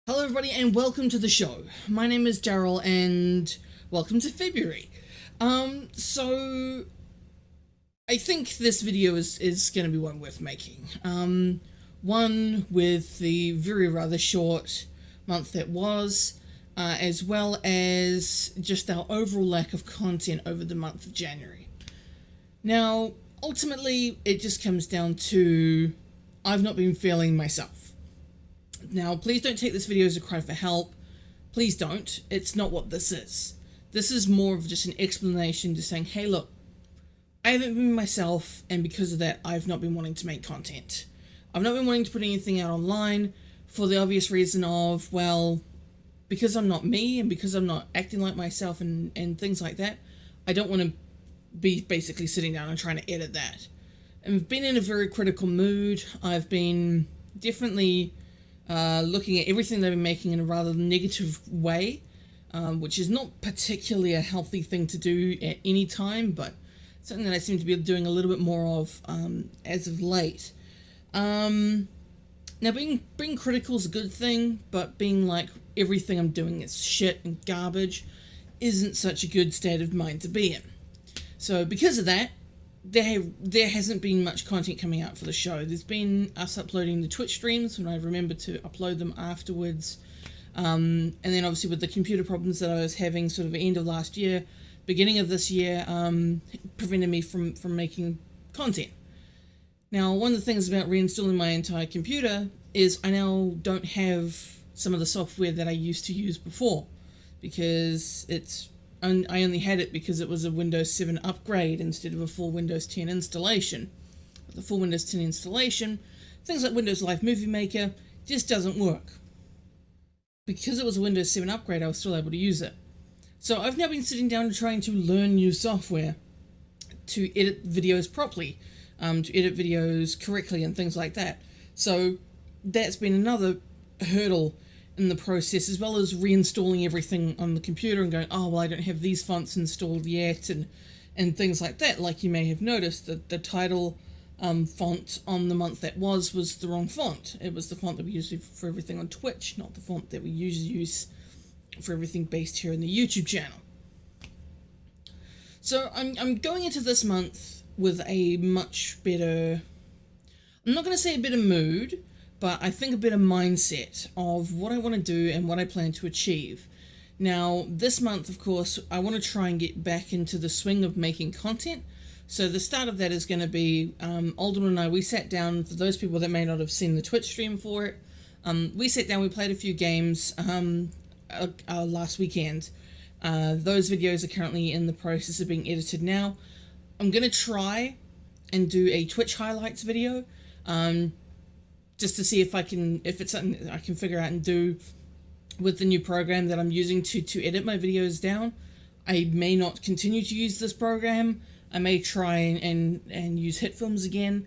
Hello everybody and welcome to the show. My name is Daryl and welcome to February. So I think this video is going to be one worth making. One with the very rather short month that was, as well as just our overall lack of content over the month of January. Now, ultimately, it just comes down to I've not been feeling myself. Now, please don't take this video as a cry for help. Please don't. It's not what this is. This is more of just an explanation, just saying, hey, look, I haven't been myself, and because of that, I've not been wanting to make content. I've not been wanting to put anything out online for the obvious reason of, well, because I'm not me, and because I'm not acting like myself and things like that, I don't want to be basically sitting down and trying to edit that. And I've been in a very critical mood. I've been definitely looking at everything they've been making in a rather negative way, which is not particularly a healthy thing to do at any time, but something that I seem to be doing a little bit more of as of late. Now, being critical is a good thing, but being like everything I'm doing is shit and garbage isn't such a good state of mind to be in. So because of that, there hasn't been much content coming out for the show. There's been us uploading the Twitch streams when I remember to upload them afterwards. And then obviously with the computer problems that I was having sort of the end of last year, beginning of this year, prevented me from making content. Now, one of the things about reinstalling my entire computer is I now don't have some of the software that I used to use before, because I only had it because it was a Windows 7 upgrade instead of a full Windows 10 installation. The full Windows 10 installation, things like Windows Live Movie Maker, just doesn't work. Because it was a Windows 7 upgrade, I was still able to use it. So I've now been sitting down and trying to learn new software to edit videos properly, to edit videos correctly and things like that. So that's been another hurdle in the process, as well as reinstalling everything on the computer and going, oh, well, I don't have these fonts installed yet, and things like that. Like you may have noticed that the title font on the month that was the wrong font. It was the font that we use for everything on Twitch, not the font that we usually use for everything based here in the YouTube channel. So I'm going into this month with a much better, I'm not going to say a better mood, but I think a better mindset of what I want to do and what I plan to achieve. Now, this month, of course, I want to try and get back into the swing of making content. So the start of that is going to be, Alden and I, we sat down, for those people that may not have seen the Twitch stream for it, we sat down, we played a few games last weekend. Those videos are currently in the process of being edited now. I'm going to try and do a Twitch highlights video, just to see if it's something I can figure out and do with the new program that I'm using to edit my videos down. I may not continue to use this program. I may try and use HitFilms again,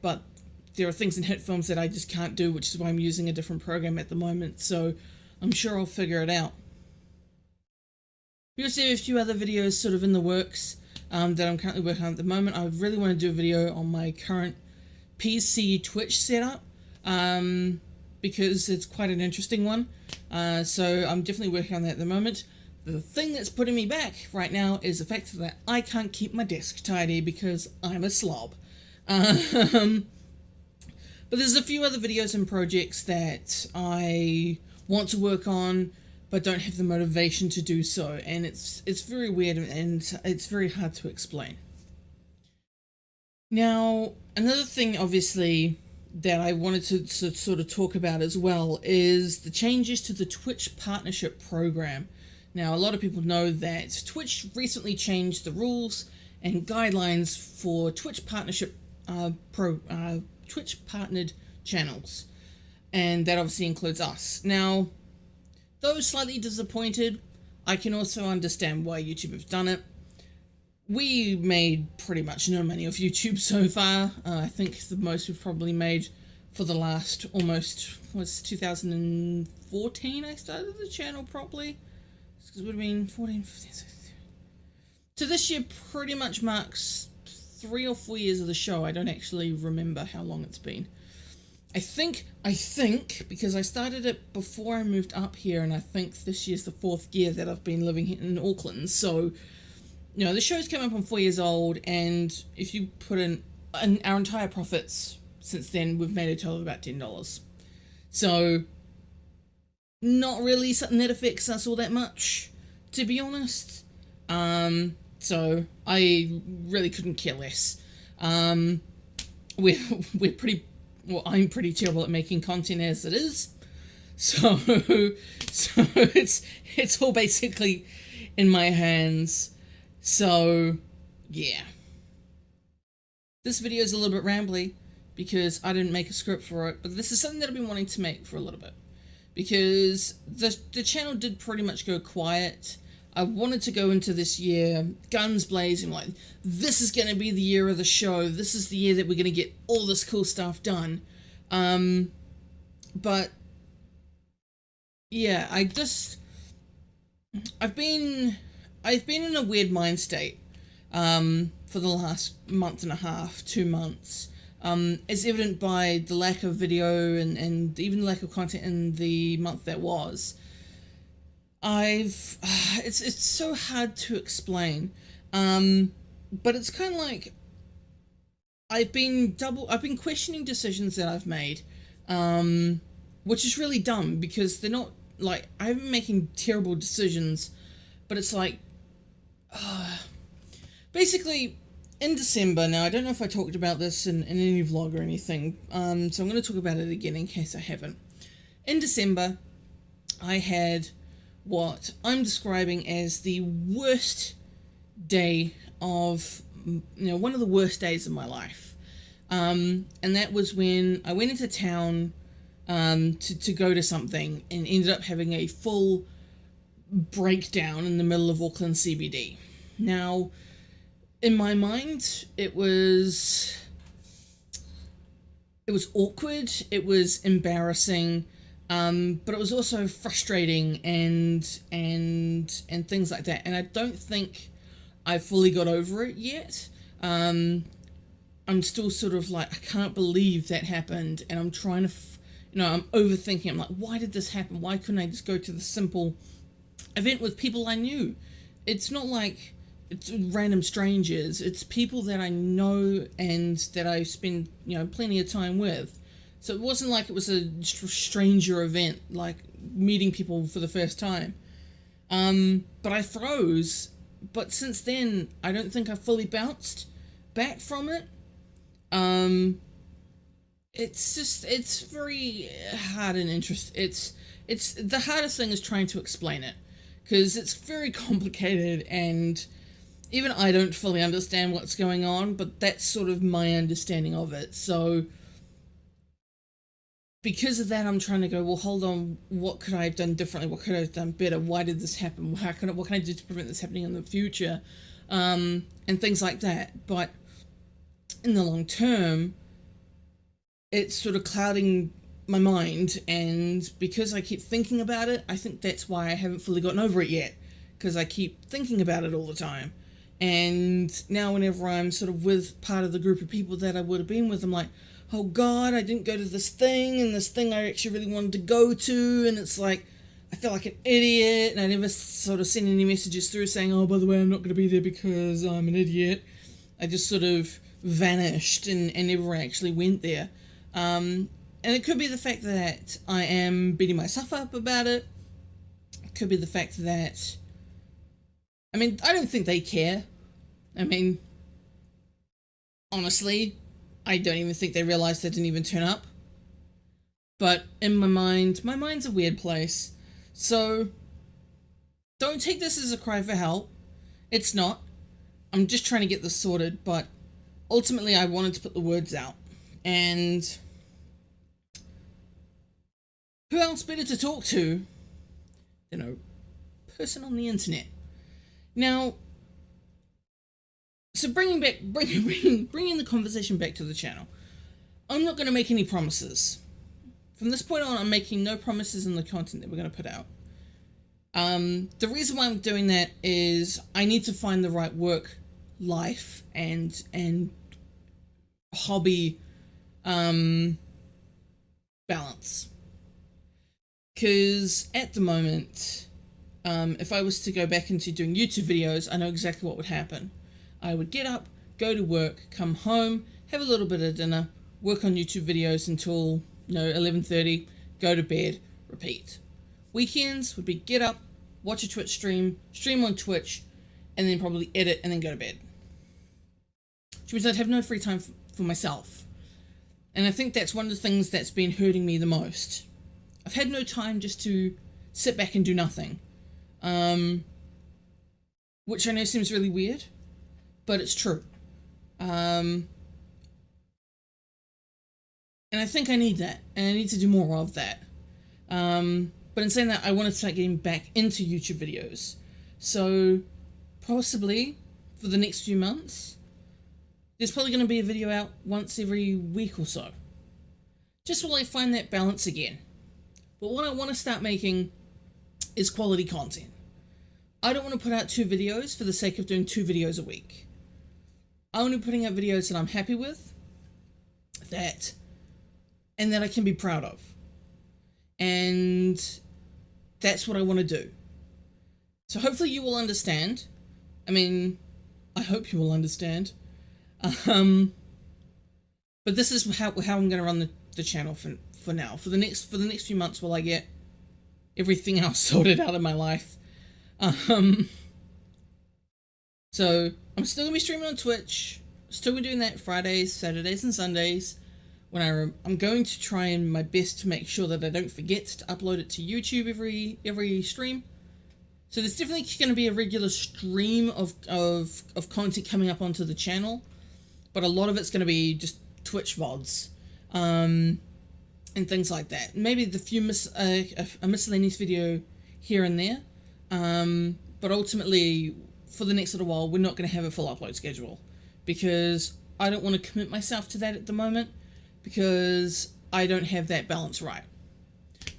but there are things in HitFilms that I just can't do, which is why I'm using a different program at the moment, so I'm sure I'll figure it out. We also have a few other videos sort of in the works that I'm currently working on at the moment. I really want to do a video on my current PC Twitch setup, because it's quite an interesting one, so I'm definitely working on that at the moment. The thing that's putting me back right now is the fact that I can't keep my desk tidy because I'm a slob. But there's a few other videos and projects that I want to work on but don't have the motivation to do so, and it's very weird and it's very hard to explain. Now, another thing, obviously, that I wanted to sort of talk about as well is the changes to the Twitch partnership program. Now, a lot of people know that Twitch recently changed the rules and guidelines for Twitch partnership Twitch partnered channels, and that obviously includes us. Now, though slightly disappointed, I can also understand why YouTube have done it. We made pretty much no money off YouTube so far. I think the most we've probably made for the last almost, was 2014 I started the channel properly. Because it would have been 14, 15, 16. So this year pretty much marks 3 or 4 years of the show. I don't actually remember how long it's been. I think because I started it before I moved up here, and I think this year's the 4th year that I've been living in Auckland. So, the show's come up on 4 years old, and if you put in our entire profits since then, we've made a total of about $10. So, not really something that affects us all that much, to be honest. So I really couldn't care less. We're pretty, well, I'm pretty terrible at making content as it is. So it's all basically in my hands. So yeah. This video is a little bit rambly because I didn't make a script for it, but this is something that I've been wanting to make for a little bit. Because the channel did pretty much go quiet. I wanted to go into this year guns blazing, like, this is going to be the year of the show. This is the year that we're going to get all this cool stuff done. But yeah, I've been in a weird mind state for the last month and a half, 2 months. As evident by the lack of video and even the lack of content in the month that was. It's so hard to explain, but it's kind of like I've been questioning decisions that I've made, which is really dumb because they're not, like, I've been making terrible decisions, but it's like, basically, in December, now I don't know if I talked about this in any vlog or anything, so I'm going to talk about it again in case I haven't. In December, I had what I'm describing as the worst day of, one of the worst days of my life. And that was when I went into town to go to something and ended up having a full breakdown in the middle of Auckland CBD. Now, in my mind, it was awkward, it was embarrassing, but it was also frustrating and things like that. And I don't think I fully got over it yet. I'm still sort of like, I can't believe that happened, and I'm trying to, I'm overthinking. I'm like, why did this happen? Why couldn't I just go to the simple event with people I knew? It's not like it's random strangers. It's people that I know and that I spend, plenty of time with. So it wasn't like it was a stranger event, like meeting people for the first time. But I froze. But since then, I don't think I've fully bounced back from it. It's very hard and it's the hardest thing is trying to explain it, because it's very complicated and even I don't fully understand what's going on, but that's sort of my understanding of it. So because of that, I'm trying to go, well, hold on, what could I have done differently? What could I have done better? Why did this happen? What can I do to prevent this happening in the future? And things like that. But in the long term, it's sort of clouding my mind, and because I keep thinking about it, I think that's why I haven't fully gotten over it yet, because I keep thinking about it all the time. And now whenever I'm sort of with part of the group of people that I would have been with, I'm like, oh God, I didn't go to this thing, and this thing I actually really wanted to go to, and it's like, I feel like an idiot, and I never sort of sent any messages through saying, oh, by the way, I'm not going to be there because I'm an idiot. I just sort of vanished and never actually went there. And it could be the fact that I am beating myself up about it. It could be the fact that, I don't think they care. Honestly, I don't even think they realized they didn't even turn up. But in my mind's a weird place. So, don't take this as a cry for help. It's not. I'm just trying to get this sorted, but ultimately I wanted to put the words out. And who else better to talk to than a person on the internet? Now, so bringing the conversation back to the channel, I'm not going to make any promises. From this point on, I'm making no promises in the content that we're going to put out. The reason why I'm doing that is I need to find the right work life and hobby balance. Because at the moment, if I was to go back into doing YouTube videos, I know exactly what would happen. I would get up, go to work, come home, have a little bit of dinner, work on YouTube videos until 11:30, go to bed, repeat. Weekends would be get up, watch a Twitch stream on Twitch, and then probably edit and then go to bed. Which means I'd have no free time for myself. And I think that's one of the things that's been hurting me the most. I've had no time just to sit back and do nothing. Which I know seems really weird, but it's true. And I think I need that, and I need to do more of that. But in saying that, I want to start getting back into YouTube videos. So, possibly, for the next few months, there's probably going to be a video out once every week or so. Just while I find that balance again. But what I want to start making is quality content. I don't want to put out 2 videos for the sake of doing 2 videos a week. I want to be putting out videos that I'm happy with, and that I can be proud of. And that's what I want to do. So hopefully you will understand. I mean, I hope you will understand. But this is how I'm going to run the channel for now. For the next few months while I get everything else sorted out in my life. So I'm still going to be streaming on Twitch. Still going to be doing that Fridays, Saturdays, and Sundays. When I'm going to try my best to make sure that I don't forget to upload it to YouTube every stream. So there's definitely going to be a regular stream of content coming up onto the channel, but a lot of it's going to be just Twitch VODs, and things like that. Maybe a miscellaneous video here and there, but ultimately for the next little while we're not going to have a full upload schedule because I don't want to commit myself to that at the moment. Because I don't have that balance right.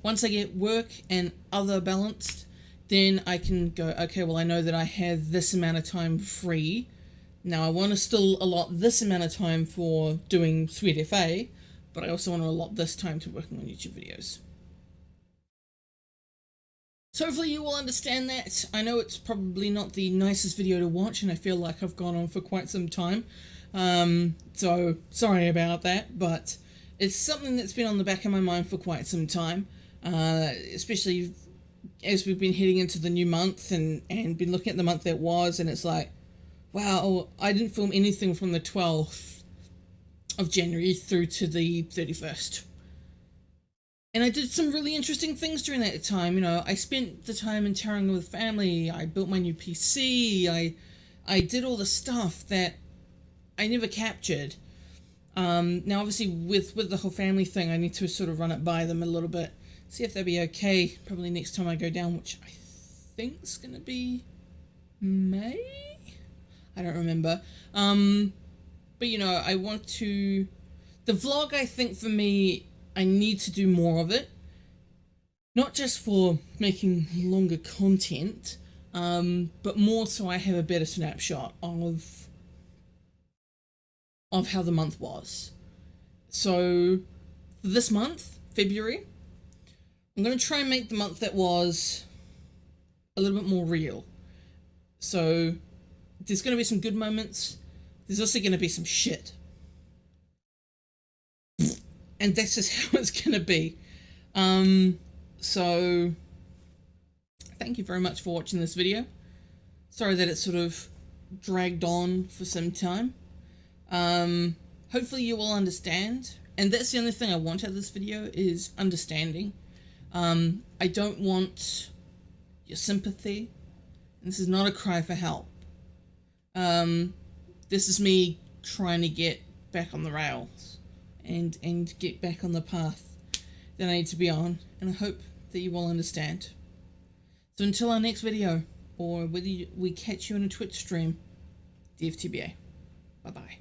Once I get work and other balanced, then I can go, okay, well, I know that I have this amount of time free. Now, I want to still allot this amount of time for doing Sweet FA, but I also want to allot this time to working on YouTube videos. So hopefully you will understand that. I know it's probably not the nicest video to watch, and I feel like I've gone on for quite some time. So sorry about that, but it's something that's been on the back of my mind for quite some time, especially as we've been heading into the new month and been looking at the month that was, and it's like, wow, I didn't film anything from the 12th of January through to the 31st. And I did some really interesting things during that time. I spent the time in Tauranga with family, I built my new PC, I did all the stuff that I never captured. Now obviously with the whole family thing, I need to sort of run it by them a little bit, see if they'll be okay, probably next time I go down, which I think is going to be May? I don't remember. But I want to, the vlog, I think for me, I need to do more of it, not just for making longer content, but more so I have a better snapshot of how the month was. So for this month, February, I'm going to try and make the month that was a little bit more real. So there's going to be some good moments. There's also going to be some shit. And that's just how it's going to be. So thank you very much for watching this video. Sorry that it sort of dragged on for some time. Hopefully you will understand, and that's the only thing I want out of this video is understanding. I don't want your sympathy, and this is not a cry for help. This is me trying to get back on the rails and get back on the path that I need to be on, and I hope that you will understand. So until our next video, or whether we catch you in a Twitch stream, DFTBA. Bye-bye.